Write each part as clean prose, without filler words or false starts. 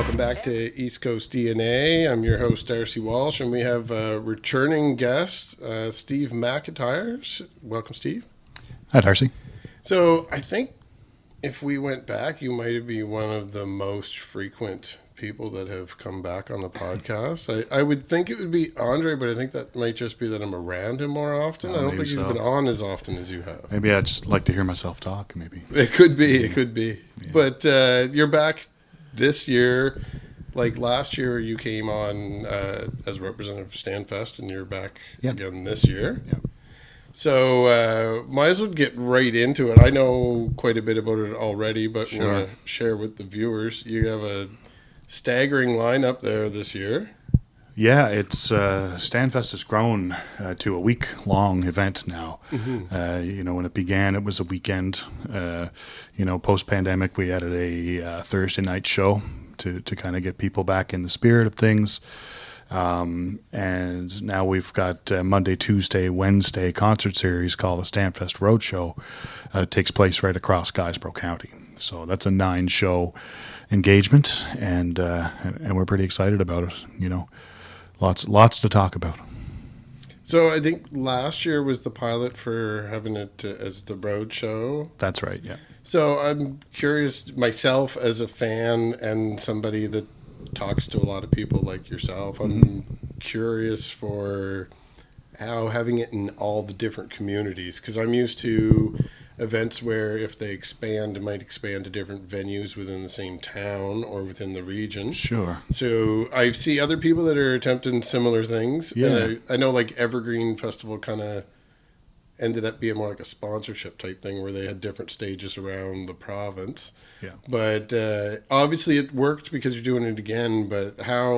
Welcome back to East Coast DNA. I'm your host, Darcy Walsh, and we have a returning guest, Steve MacIntyre. Welcome, Steve. Hi, Darcy. So I think if we went back, you might be one of the most frequent people that have come back on the podcast. I would think it would be Andre, but I think that might just be that I'm around him more often. I don't think he's been on as often as you have. Maybe I just like to hear myself talk, maybe. It could be. Yeah. But you're back this year. Like last year, you came on as representative of Stanfest, and you're back again this year. Yep. So might as well get right into it. I know quite a bit about it already, but Sure. want to share with the viewers. You have a staggering lineup there this year. Yeah, it's Stanfest has grown to a week-long event now. Mm-hmm. When it began, it was a weekend. Post-pandemic, we added a Thursday night show to kind of get people back in the spirit of things. And now we've got Monday, Tuesday, Wednesday concert series called the Stanfest Roadshow. It takes place right across Guysborough County. So that's a 9-show engagement, and we're pretty excited about it. Lots to talk about. So I think last year was the pilot for having it as the road show. That's right. Yeah. So I'm curious myself as a fan and somebody that talks to a lot of people like yourself. I'm curious for how having it in all the different communities, because I'm used to events where if they expand, it might expand to different venues within the same town or within the region. Sure. So I see other people that are attempting similar things. Yeah. And I know like Evergreen Festival kind of ended up being more like a sponsorship type thing where they had different stages around the province. Yeah. But obviously it worked because you're doing it again. But how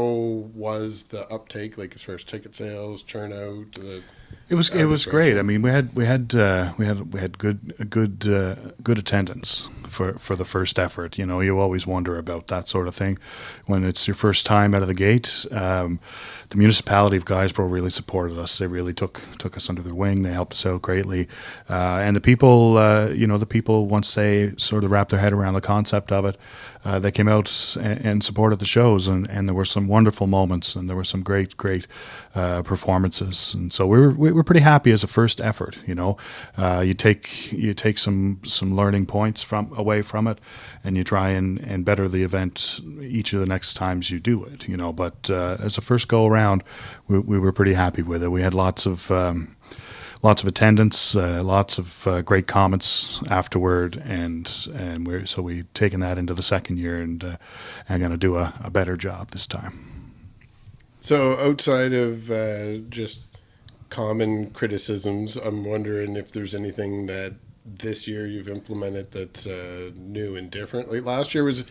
was the uptake, like as far as ticket sales, turnout? It was great. I mean, we had good attendance for the first effort. You always wonder about that sort of thing when it's your first time out of the gate. The municipality of Guysborough really supported us. They really took us under their wing. They helped us out greatly, and the people, once they sort of wrapped their head around the concept of it, they came out and supported the shows, and there were some wonderful moments, and there were some great performances, and so we were pretty happy as a first effort. You take some learning points away from it, and you try and better the event each of the next times you do it. But as a first go around, we were pretty happy with it. We had lots of attendance, lots of great comments afterward, and we've taken that into the second year, and I'm going to do a better job this time. So outside of just common criticisms, I'm wondering if there's anything that this year you've implemented that's new and different. Like last year was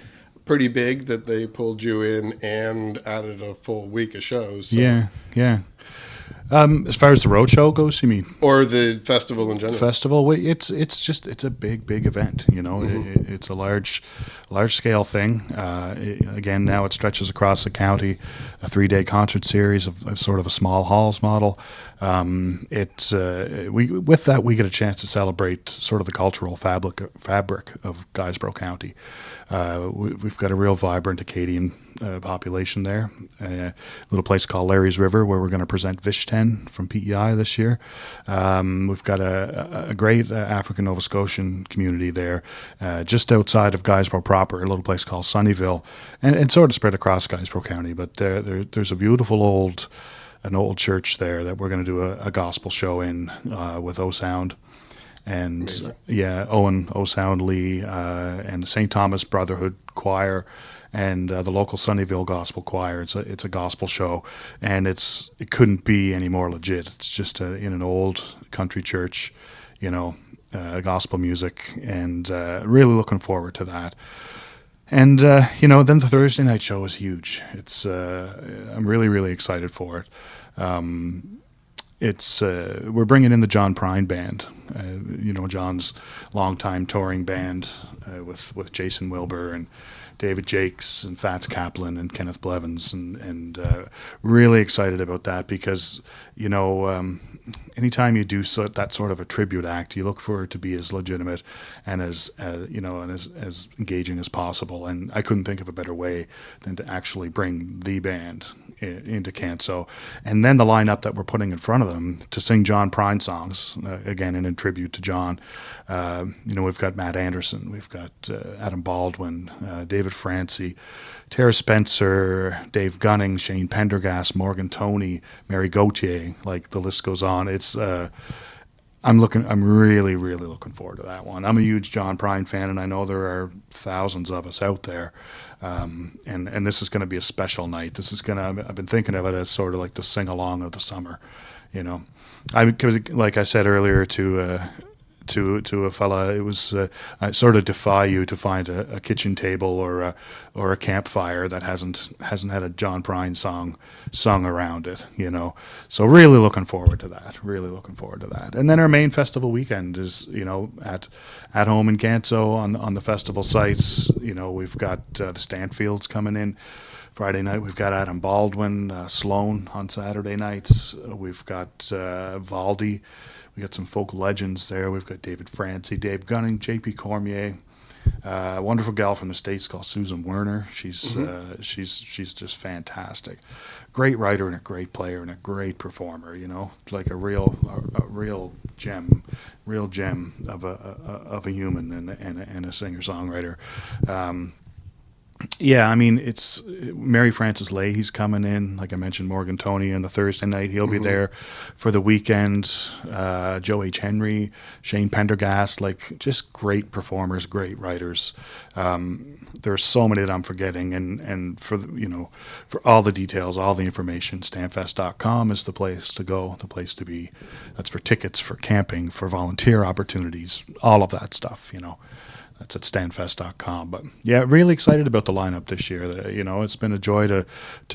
pretty big that they pulled you in and added a full week of shows. So. Yeah. As far as the roadshow goes, you mean? Or the festival in general? Festival, it's a big event. Mm-hmm. It's a large scale thing. Again, now it stretches across the county, a 3-day concert series of sort of a small halls model. With that we get a chance to celebrate sort of the cultural fabric of Guysborough County. We've got a real vibrant Acadian population there. A little place called Larry's River where we're going to present Vish 10 from PEI this year. We've got a great African Nova Scotian community there, just outside of Guysborough proper, a little place called Sunnyville, and sort of spread across Guysborough County. But there's a beautiful old church there that we're going to do a gospel show in with O Sound. And amazing. Owen O'Sound Lee and the St. Thomas Brotherhood Choir and the local Sunnyville Gospel Choir. It's a gospel show, and it couldn't be any more legit. It's just in an old country church, gospel music, and really looking forward to that. And then the Thursday night show is huge. It's I'm really excited for it. We're bringing in the John Prine band, John's longtime touring band with Jason Wilbur and David Jakes and Fats Kaplan and Kenneth Blevins, and really excited about that because, you know, anytime you do that sort of a tribute act, you look for it to be as legitimate and as you know, and as engaging as possible. And I couldn't think of a better way than to actually bring the band into Canso, and then the lineup that we're putting in front of them to sing John Prine songs, again in tribute to John. You know, we've got Matt Andersen, we've got Adam Baldwin, David Francie, Tara Spencer, Dave Gunning, Shane Pendergast, Morgan Toney, Mary Gauthier, like the list goes on. It's I'm really looking forward to that one. I'm a huge John Prine fan, and I know there are thousands of us out there. And this is going to be a special night. I've been thinking of it as sort of like the sing along of the summer, you know. Like I said earlier to a fella, it was I sort of defy you to find a kitchen table or a campfire that hasn't had a John Prine song sung around it, you know. So really looking forward to that. And then our main festival weekend is, you know, at home in Canso on the festival sites. You know, we've got the Stanfields coming in Friday night. We've got Adam Baldwin, Sloan on Saturday nights. We've got Valdi. We got some folk legends there. We've got David Francie, Dave Gunning, J.P. Cormier, a wonderful gal from the States called Susan Werner. She's just fantastic. Great writer and a great player and a great performer, you know, like a real gem of a human and a singer-songwriter. Yeah, I mean, it's Mary Frances Leahy's coming in. Like I mentioned, Morgan Toney on the Thursday night. He'll be there for the weekend. Joe H. Henry, Shane Pendergast, like just great performers, great writers. There's so many that I'm forgetting. And for all the details, all the information, stanfest.com is the place to go, the place to be. That's for tickets, for camping, for volunteer opportunities, all of that stuff, you know. That's at stanfest.com. But yeah, really excited about the lineup this year. You know, it's been a joy to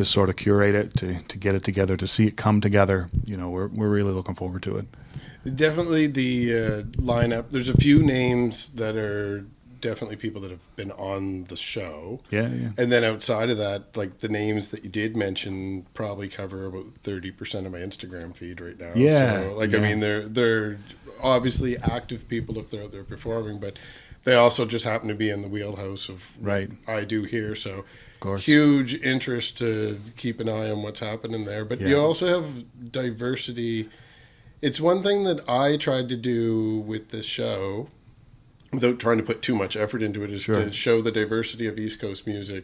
sort of curate it, to get it together, to see it come together. You know, we're really looking forward to it. Definitely the lineup. There's a few names that are definitely people that have been on the show. Yeah. And then outside of that, like the names that you did mention probably cover about 30% of my Instagram feed right now. Yeah. So, I mean, they're obviously active people if they're out there performing, but they also just happen to be in the wheelhouse of what I do here. So of course, huge interest to keep an eye on what's happening there. But you also have diversity. It's one thing that I tried to do with this show, without trying to put too much effort into it, is to show the diversity of East Coast music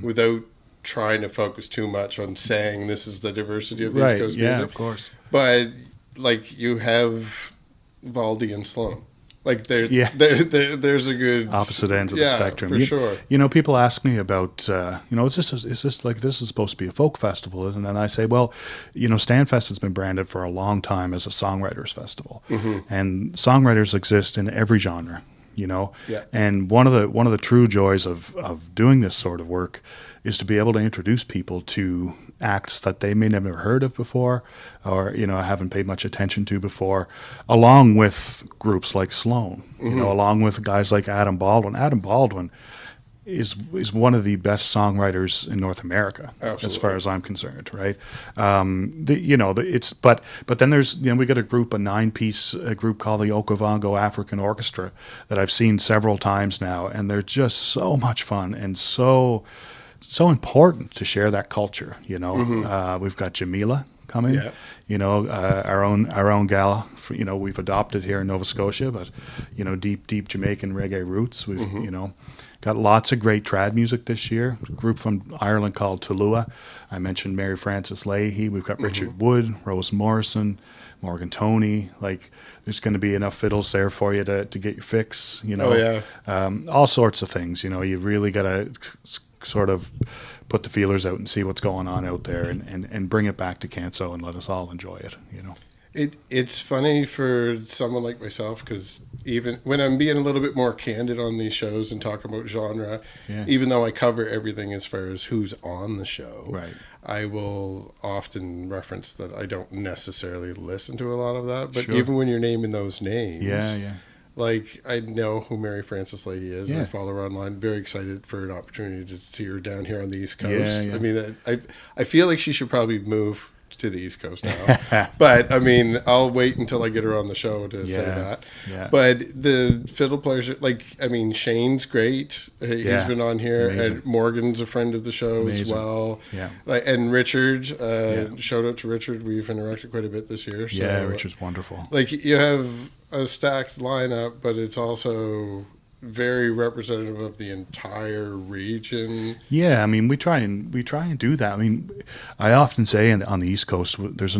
without trying to focus too much on saying this is the diversity of the East Coast music. Yeah, of course. But like you have Valdi and Sloan. Like there's a good opposite ends of the spectrum. For sure. You know, people ask me about, is this like, this is supposed to be a folk festival, isn't it? And I say, well, you know, Stanfest has been branded for a long time as a songwriters festival, and songwriters exist in every genre. You know, and one of the true joys of doing this sort of work is to be able to introduce people to acts that they may never heard of before, or you know haven't paid much attention to before, along with groups like Sloan, you know, along with guys like Adam Baldwin. Adam Baldwin is one of the best songwriters in North America, as far as I'm concerned, right? But then there's, you know, we got a 9-piece group called the Okavango African Orchestra that I've seen several times now, and they're just so much fun and so important to share that culture. You know, we've got Jamila coming, you know, our own gal, you know, we've adopted here in Nova Scotia, but you know, deep Jamaican reggae roots. We've you know. Got lots of great trad music this year. A group from Ireland called Tulua. I mentioned Mary Frances Leahy. We've got Richard Wood, Rose Morrison, Morgan Toney. Like, there's going to be enough fiddles there for you to get your fix. You know, all sorts of things. You know, you really got to sort of put the feelers out and see what's going on out there, and bring it back to Canso and let us all enjoy it. You know. It's funny for someone like myself, because even when I'm being a little bit more candid on these shows and talking about genre, even though I cover everything as far as who's on the show, I will often reference that I don't necessarily listen to a lot of that. But even when you're naming those names, like, I know who Mary Frances Leahy is. Yeah. I follow her online. Very excited for an opportunity to see her down here on the East Coast. Yeah, yeah. I mean, I feel like she should probably move to the East Coast now. But, I mean, I'll wait until I get her on the show to say that. Yeah. But the fiddle players, like, I mean, Shane's great. He's been on here. Amazing. And Morgan's a friend of the show as well. Yeah. Like, and Richard, shout out to Richard. We've interacted quite a bit this year. So, Yeah, Richard's wonderful. like, you have a stacked lineup, but it's also very representative of the entire region. Yeah, I mean, we try and do that. I mean, I often say on the East Coast, it's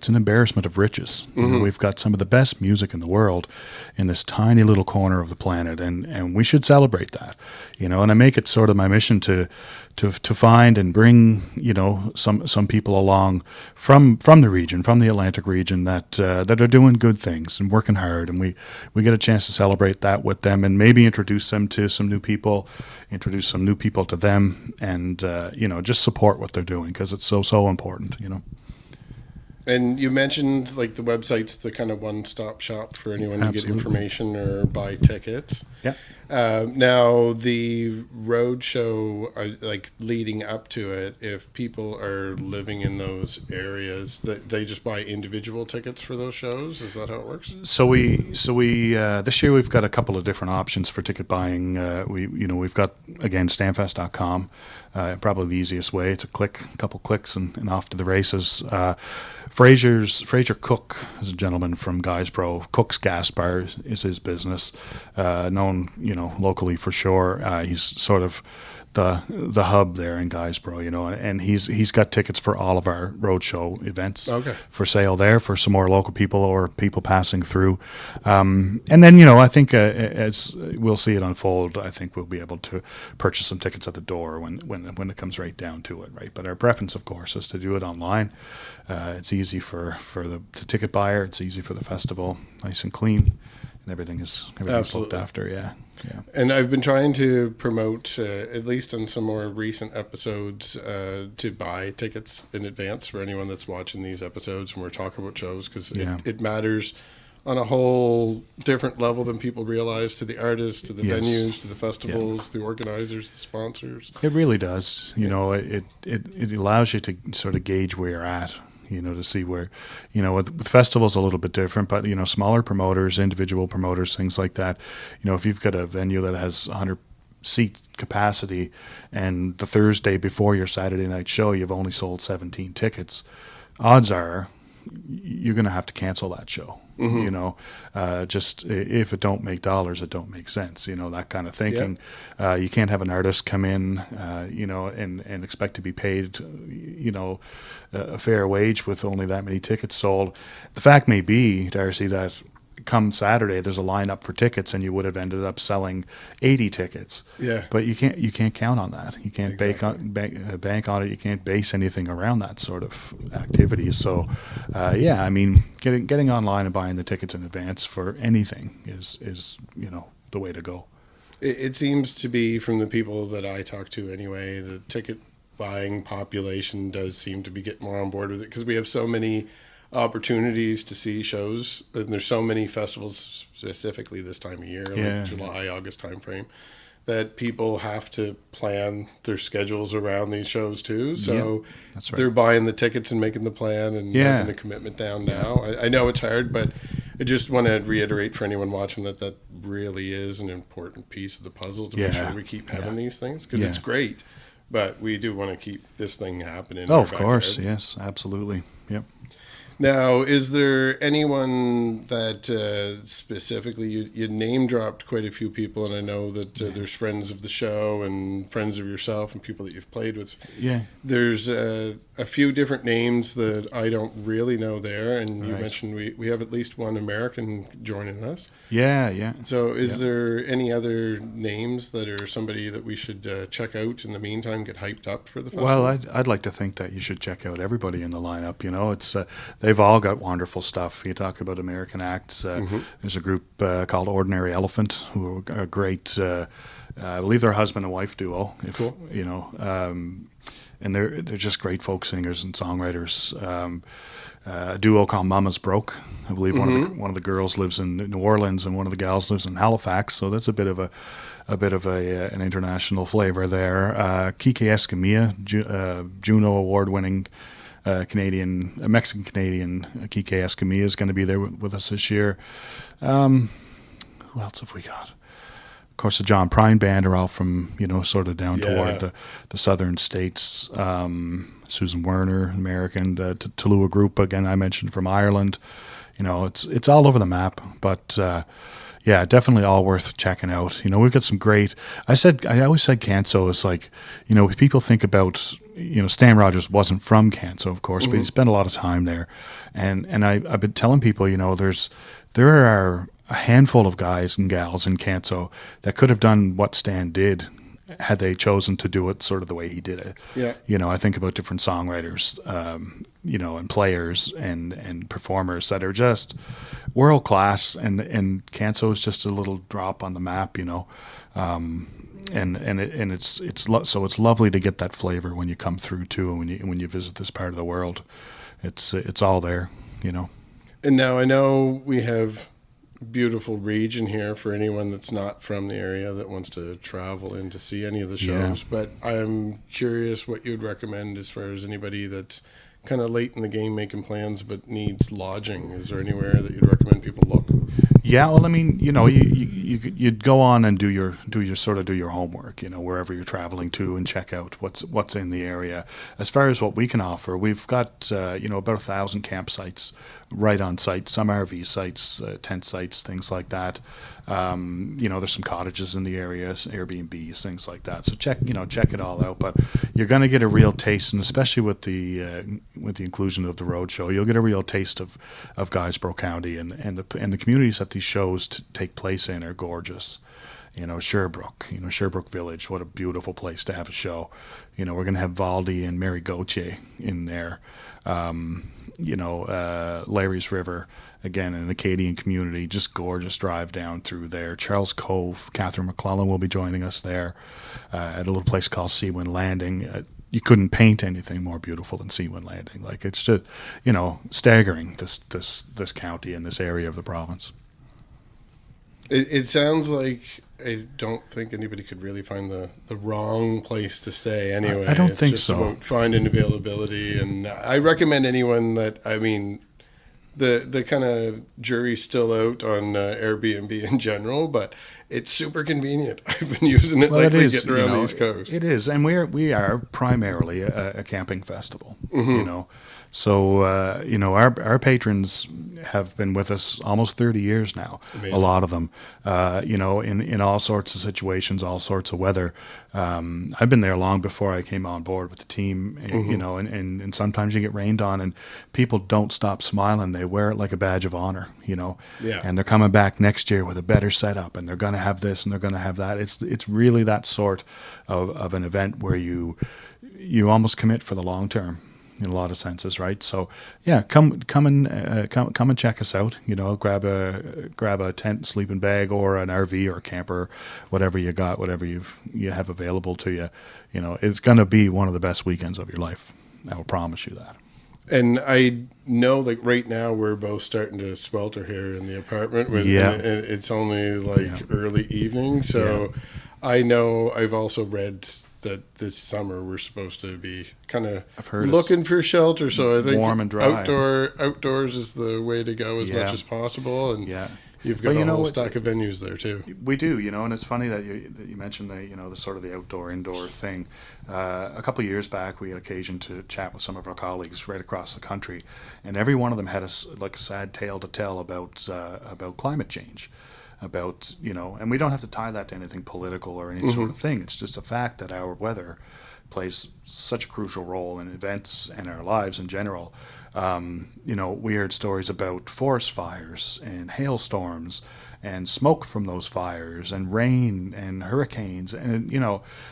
an embarrassment of riches. You know, we've got some of the best music in the world in this tiny little corner of the planet, and we should celebrate that. You know, and I make it sort of my mission to find and bring, you know, some people along from the region, from the Atlantic region that are doing good things and working hard, and we get a chance to celebrate that with them and maybe introduce them to some new people, introduce some new people to them, and you know, just support what they're doing because it's so important, you know. And you mentioned, like, the website's the kind of one-stop shop for anyone to get Absolutely. information or buy tickets. Yeah. Now, the road show, like, leading up to it, if people are living in those areas, that they just buy individual tickets for those shows? Is that how it works? So we this year we've got a couple of different options for ticket buying. We've got, again, stanfest.com. Probably the easiest way. It's a couple clicks, and off to the races. Fraser Cook is a gentleman from Guysborough. Cook's Gas Bar is his business, known, you know, locally for sure. He's sort of the hub there in Guysborough, you know, and he's got tickets for all of our roadshow events for sale there for some more local people or people passing through. And then, you know, I think as we'll see it unfold, I think we'll be able to purchase some tickets at the door when it comes right down to it, right? But our preference, of course, is to do it online. It's easy for the ticket buyer. It's easy for the festival, nice and clean, and everything's looked after. Yeah. And I've been trying to promote, at least on some more recent episodes, to buy tickets in advance for anyone that's watching these episodes when we're talking about shows, because it matters on a whole different level than people realize, to the artists, to the venues, to the festivals, the organizers, the sponsors. It really does. You know, it allows you to sort of gauge where you're at. You know, to see where, you know, with festivals a little bit different, but, you know, smaller promoters, individual promoters, things like that. You know, if you've got a venue that has 100 seat capacity and the Thursday before your Saturday night show, you've only sold 17 tickets, odds are you're going to have to cancel that show. You know, just if it don't make dollars, it don't make sense. You know, that kind of thinking. You can't have an artist come in, you know, and expect to be paid, you know, a fair wage with only that many tickets sold. The fact may be, Darcy, that come Saturday there's a lineup for tickets and you would have ended up selling 80 tickets. Yeah. But you can't count on that. You can't bank on it. You can't base anything around that sort of activity. So I mean, getting online and buying the tickets in advance for anything is you know, the way to go. It seems to be, from the people that I talk to anyway, the ticket buying population does seem to be getting more on board with it, because we have so many opportunities to see shows, and there's so many festivals specifically this time of year, like July, August time frame, that people have to plan their schedules around these shows too. So that's right. They're buying the tickets and making the plan and making the commitment down now. I know it's hard, but I just want to reiterate for anyone watching that really is an important piece of the puzzle to make sure we keep having these things, because it's great, but we do want to keep this thing happening. Oh, of course. Yes, absolutely. Yep. Now, is there anyone that specifically, you name dropped quite a few people, and I know that there's friends of the show and friends of yourself and people that you've played with. Yeah. There's a few different names that I don't really know there, and you mentioned we have at least one American joining us. Yeah. So is there any other names that are somebody that we should check out in the meantime, get hyped up for the festival? Well, I'd like to think that you should check out everybody in the lineup. You know, it's they've all got wonderful stuff. You talk about American acts. There's a group called Ordinary Elephant, who are a great, I believe they're a husband and wife duo. Cool. You know, and they're just great folk singers and songwriters. A duo called Mama's Broke. I believe one of the girls lives in New Orleans and one of the gals lives in Halifax. So that's a bit of an international flavor there. Kike Escamilla, Juno award-winning Mexican Canadian Kike Escamilla is going to be there with us this year. Who else have we got? Of course, the John Prine Band are all from, sort of down toward the southern states. Susan Werner, American, the Tallulah Group, again, I mentioned, from Ireland. It's all over the map, but definitely all worth checking out. We've got some great. I always said Canso is like, people think about, Stan Rogers wasn't from Canso, of course, but he spent a lot of time there, and I've been telling people, there are a handful of guys and gals in Canso that could have done what Stan did had they chosen to do it sort of the way he did it. Yeah. I think about different songwriters, and players and performers that are just world class, and Canso is just a little drop on the map, and it's lovely to get that flavor when you come through too, and when you visit this part of the world. It's all there, And now I know we have beautiful region here for anyone that's not from the area that wants to travel in to see any of the shows. But I'm curious what you'd recommend as far as anybody that's kind of late in the game making plans but needs lodging. Is there anywhere that you'd recommend people look? Yeah, well, I mean, you'd go on and do your homework, wherever you're traveling to, and check out what's in the area. As far as what we can offer, we've got about 1,000 campsites right on site. Some RV sites, tent sites, things like that. There's some cottages in the area, Airbnbs, things like that. So check it all out. But you're going to get a real taste, and especially with the inclusion of the Roadshow, you'll get a real taste of Guysborough County, and the communities that these shows take place in are gorgeous. Sherbrooke, Sherbrooke Village, what a beautiful place to have a show. We're going to have Valdy and Mary Gauthier in there. Larry's River, again, an Acadian community, just gorgeous drive down through there. Charles Cove, Catherine McClellan will be joining us there at a little place called Seawind Landing. You couldn't paint anything more beautiful than Seawind Landing. Like, it's just, staggering, this county and this area of the province. It sounds like I don't think anybody could really find the wrong place to stay anyway. I don't think just so. About finding availability, and I recommend anyone that, the kind of jury's still out on Airbnb in general, but it's super convenient. I've been using it lately getting around the East Coast. It is, and we are primarily a camping festival, So, our patrons have been with us almost 30 years now. Amazing. A lot of them, in all sorts of situations, all sorts of weather. I've been there long before I came on board with the team, and sometimes you get rained on and people don't stop smiling. They wear it like a badge of honor, and they're coming back next year with a better setup, and they're going to have this and they're going to have that. It's really that sort of an event where you almost commit for the long term, in a lot of senses, right? So yeah, come and check us out. Grab a tent, sleeping bag, or an RV or a camper, whatever you got, whatever you have available to you. It's going to be one of the best weekends of your life. I will promise you that. And I know, like, right now we're both starting to swelter here in the apartment. And it's only early evening, so I know I've also read that this summer we're supposed to be kind of looking for shelter. So I think warm and dry. Outdoors is the way to go as much as possible. And you've got a whole stack of venues there too. We do, and it's funny that you mentioned that, the sort of the outdoor-indoor thing. A couple of years back, we had occasion to chat with some of our colleagues right across the country, and every one of them had a sad tale to tell about climate change. About, and we don't have to tie that to anything political or any sort of thing. It's just a fact that our weather plays such a crucial role in events and our lives in general. We heard stories about forest fires and hailstorms and smoke from those fires and rain and hurricanes and,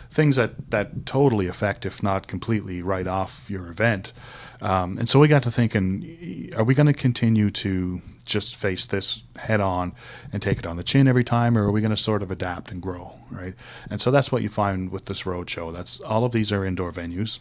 things that totally affect, if not completely write off your event. And so we got to thinking, are we going to continue to just face this head on and take it on the chin every time, or are we going to sort of adapt and grow, right? And so that's what you find with this roadshow. All of these are indoor venues.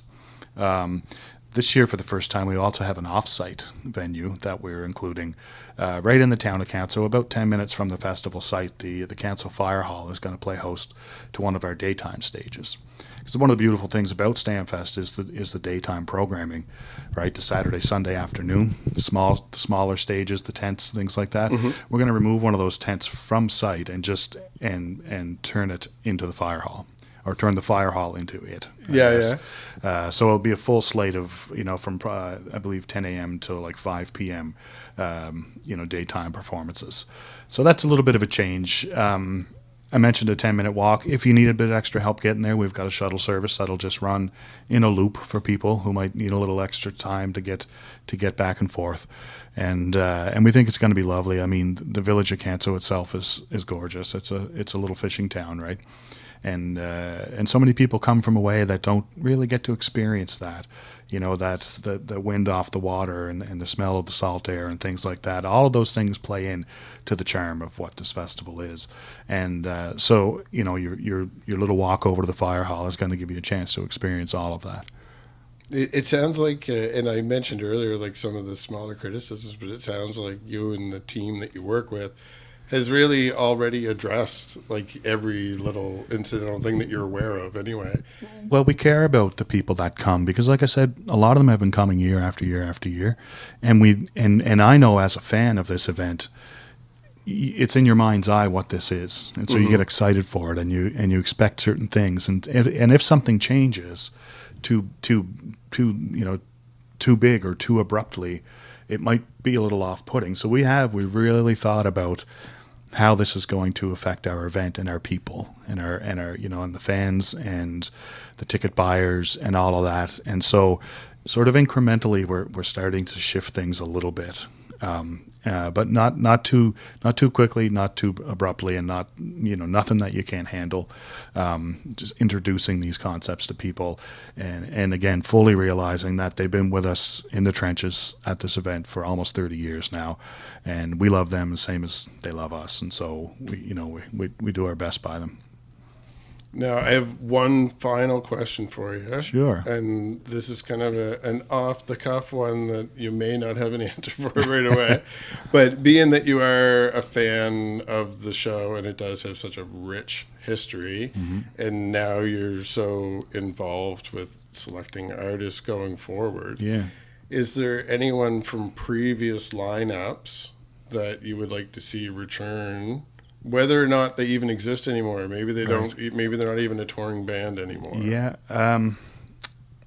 This year, for the first time, we also have an off-site venue that we're including right in the town of Canso, about 10 minutes from the festival site. The Canso Fire Hall is going to play host to one of our daytime stages. Because one of the beautiful things about Stanfest is the daytime programming, right? The Saturday, Sunday afternoon, the smaller stages, the tents, things like that. Mm-hmm. We're going to remove one of those tents from site and just and turn it into the fire hall. Or turn the fire hall into it. So it'll be a full slate of, from I believe 10 a.m. till like 5 p.m. Daytime performances. So that's a little bit of a change. I mentioned a 10-minute walk. If you need a bit of extra help getting there, we've got a shuttle service that'll just run in a loop for people who might need a little extra time to get back and forth. And we think it's going to be lovely. I mean, the village of Canso itself is gorgeous. It's a little fishing town, right? And so many people come from away that don't really get to experience that, that the wind off the water and the smell of the salt air and things like that. All of those things play in to the charm of what this festival is. And so your little walk over to the fire hall is going to give you a chance to experience all of that. It sounds like, and I mentioned earlier, like some of the smaller criticisms, but it sounds like you and the team that you work with has really already addressed like every little incidental thing that you're aware of anyway. Well, we care about the people that come because, like I said, a lot of them have been coming year after year after year. And I know as a fan of this event, it's in your mind's eye what this is. And so you get excited for it and you expect certain things. And if something changes too big or too abruptly, it might be a little off-putting. So we've really thought about how this is going to affect our event and our people and our and the fans and the ticket buyers and all of that. And so sort of incrementally we're starting to shift things a little bit. But not too quickly, not too abruptly, and not nothing that you can't handle. Just introducing these concepts to people, and again fully realizing that they've been with us in the trenches at this event for almost 30 years now, and we love them the same as they love us, and so we do our best by them. Now, I have one final question for you. Sure. And this is kind of an off-the-cuff one that you may not have an answer for right away. But being that you are a fan of the show, and it does have such a rich history, and now you're so involved with selecting artists going forward, is there anyone from previous lineups that you would like to see return? Whether or not they even exist anymore, maybe they don't. Maybe they're not even a touring band anymore. Yeah,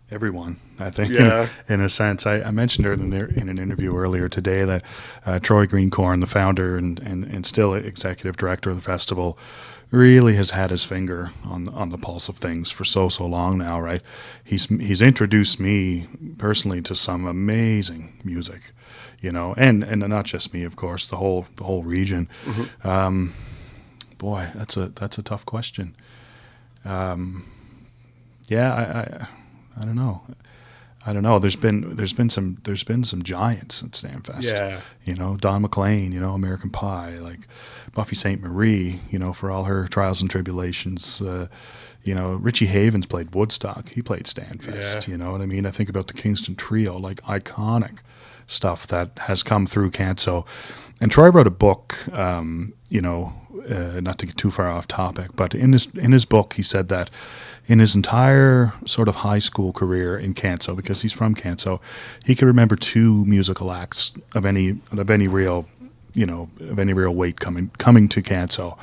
everyone, I think. Yeah. In a sense, I mentioned it in an interview earlier today that Troy Greencorn, the founder and still executive director of the festival, really has had his finger on the pulse of things for so long now. Right? He's introduced me personally to some amazing music. And not just me, of course, the whole region. Boy, that's a tough question. I don't know. There's been some giants at Stanfest. Yeah. Don McLean, American Pie, like Buffy St. Marie, for all her trials and tribulations. Richie Havens played Woodstock. He played Stanfest. Yeah. You know what I mean? I think about the Kingston Trio, like iconic stuff that has come through Canso. And Troy wrote a book, not to get too far off topic, but in his book he said that in his entire sort of high school career in Canso, because he's from Canso, he could remember 2 musical acts of any real weight coming to Canso,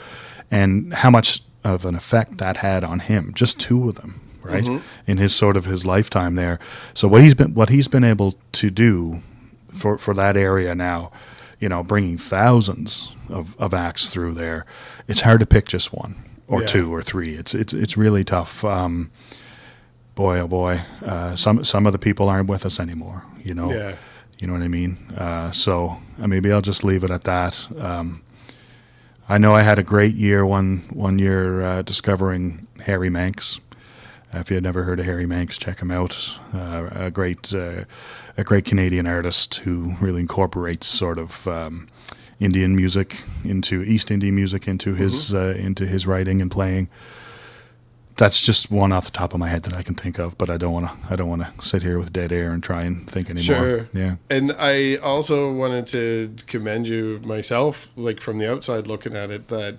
and how much of an effect that had on him. Just 2 of them, right? In his lifetime there. So what he's been able to do for that area now, bringing thousands of acts through there, it's hard to pick just one or 2 or 3. It's really tough. Boy, oh boy, some of the people aren't with us anymore. You know what I mean. So maybe I'll just leave it at that. I know I had a great year one year discovering Harry Manx. If you had never heard of Harry Manx, check him out. A great Canadian artist who really incorporates sort of Indian music into East Indian music into his writing and playing. that's just one off the top of my head that I can think of, but I don't want to sit here with dead air and try and think anymore. Sure. Yeah. And I also wanted to commend you myself, like from the outside looking at it, that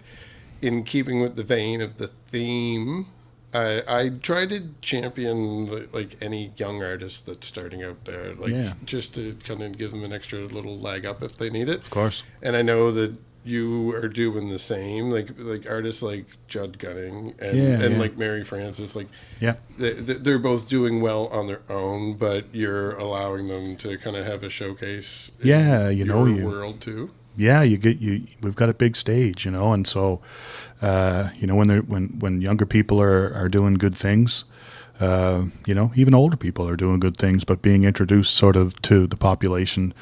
in keeping with the vein of the theme, I try to champion like any young artist that's starting out there, like just to kind of give them an extra little leg up if they need it. Of course. And I know that you are doing the same, like artists like Judd Gunning and like Mary Frances, like they're both doing well on their own, but you're allowing them to kind of have a showcase in your world too. Yeah, we've got a big stage, and so when younger people are doing good things, even older people are doing good things, but being introduced sort of to the population.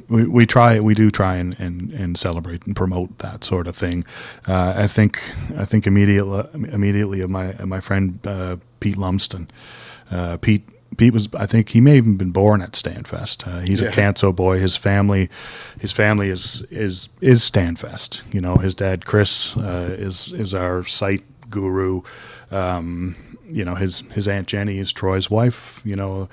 We do try and celebrate and promote that sort of thing. I think immediately of my friend Pete Lumsden. Pete was, I think he may have even been born at Stanfest. He's a Canso boy. His family is Stanfest. His dad Chris is our site guru. His Aunt Jenny is Troy's wife. The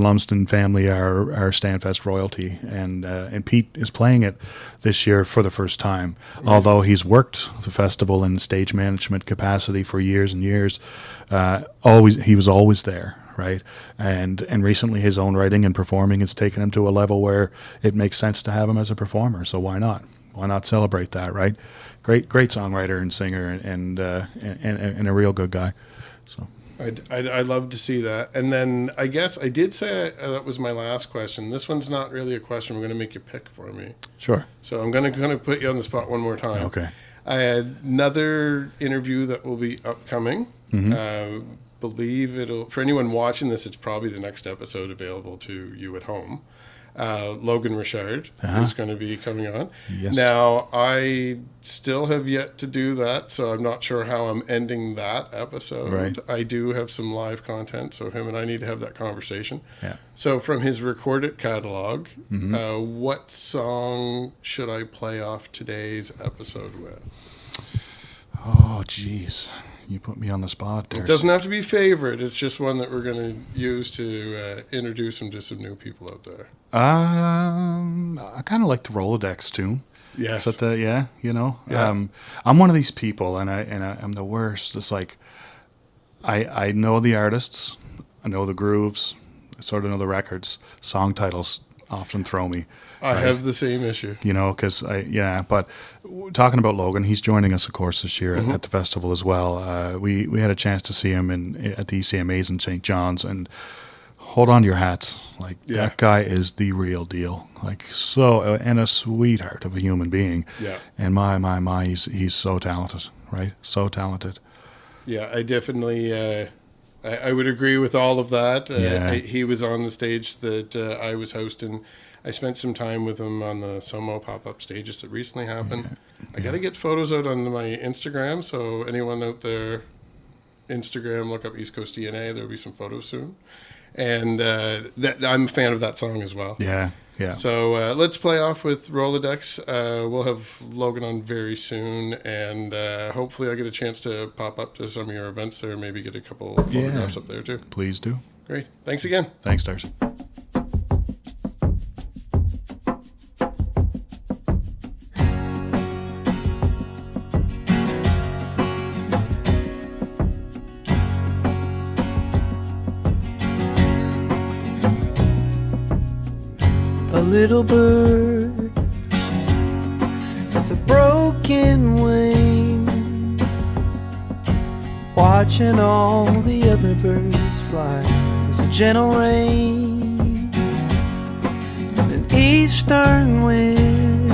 Lumsden family are Stanfest royalty, and Pete is playing it this year for the first time. Yes. Although he's worked the festival in stage management capacity for years and years, he was always there, right? And recently his own writing and performing has taken him to a level where it makes sense to have him as a performer. So why not? Why not celebrate that, right? Great songwriter and singer, and a real good guy. So I'd love to see that. And then I guess I did say that was my last question. This one's not really a question. I'm going to make you pick for me. Sure. So I'm going to put you on the spot one more time. Okay. I had another interview that will be upcoming. Mm-hmm. Believe it'll, for anyone watching this, it's probably the next episode available to you at home. Logan Richard is going to be coming on. Yes. Now, I still have yet to do that, so I'm not sure how I'm ending that episode. Right. I do have some live content, so him and I need to have that conversation. Yeah. So from his recorded catalog, what song should I play off today's episode with? Oh, geez. You put me on the spot there. It doesn't have to be favorite. It's just one that we're going to use to introduce him to some new people out there. I kind of like the Rolodex tune. Yes. Is that I'm one of these people, and I'm the worst. It's like I know the artists, I know the grooves, I sort of know the records. Song titles often throw me. I have the same issue. Because but talking about Logan, he's joining us, of course, this year at the festival as well. We had a chance to see him at the ECMAs in St. John's, and hold on to your hats. That guy is the real deal. And a sweetheart of a human being. Yeah. And my, he's so talented, right? So talented. Yeah, I definitely, I would agree with all of that. He was on the stage that I was hosting. I spent some time with him on the SOMO pop-up stages that recently happened. I got to get photos out on my Instagram, so anyone out there, Instagram, look up East Coast DNA. There'll be some photos soon. And I'm a fan of that song as well. Yeah. So let's play off with Rolodex. We'll have Logan on very soon, and hopefully I'll get a chance to pop up to some of your events there, maybe get a couple photographs up there too. Please do. Great. Thanks again. Thanks, Darcy. Little bird with a broken wing, watching all the other birds fly. There's a gentle rain and an eastern wind.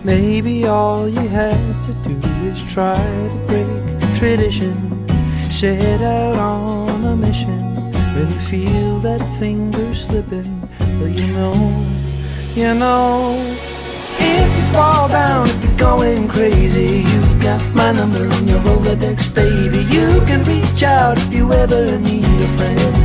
Maybe all you have to do is try to break tradition, set out on a mission. Really feel that finger slipping, but you know, if you fall down, if you're going crazy, you've got my number in your Rolodex, baby. You can reach out if you ever need a friend.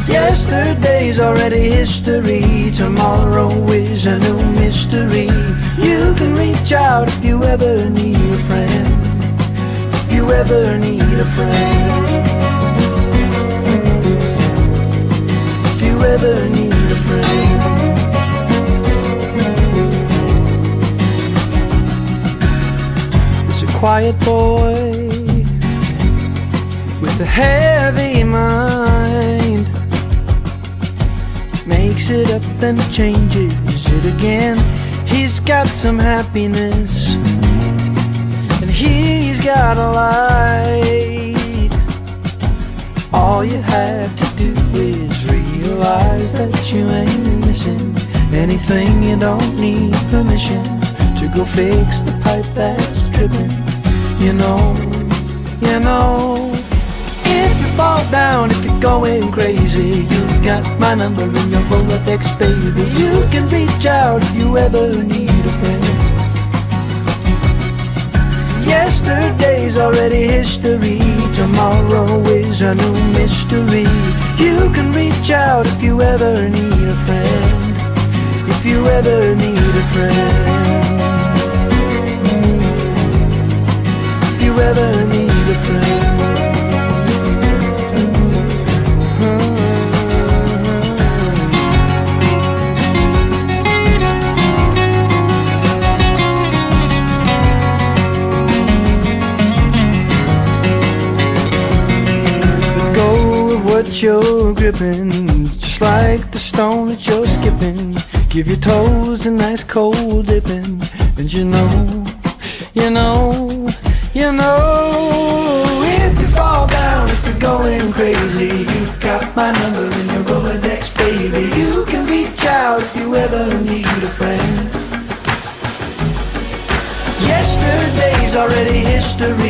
Yesterday's already history. Tomorrow is a new mystery. You can reach out if you ever need a friend. If you ever need a friend. If you ever need a friend. There's a quiet boy with a heavy mind. Makes it up then changes it again. He's got some happiness and he's got a light. All you have to do is realize that you ain't missing anything. You don't need permission to go fix the pipe that's tripping. You know, you know. If you fall down, if you're going crazy, you've got my number in your Rolodex, baby. You can reach out if you ever need a friend. Yesterday's already history. Tomorrow is a new mystery. You can reach out if you ever need a friend. If you ever need a friend. If you ever need a friend. What you're gripping, just like the stone that you're skipping. Give your toes a nice cold dipping, and you know, you know, you know. If you fall down, if you're going crazy, you've got my number in your Rolodex, baby. You can reach out if you ever need a friend. Yesterday's already history.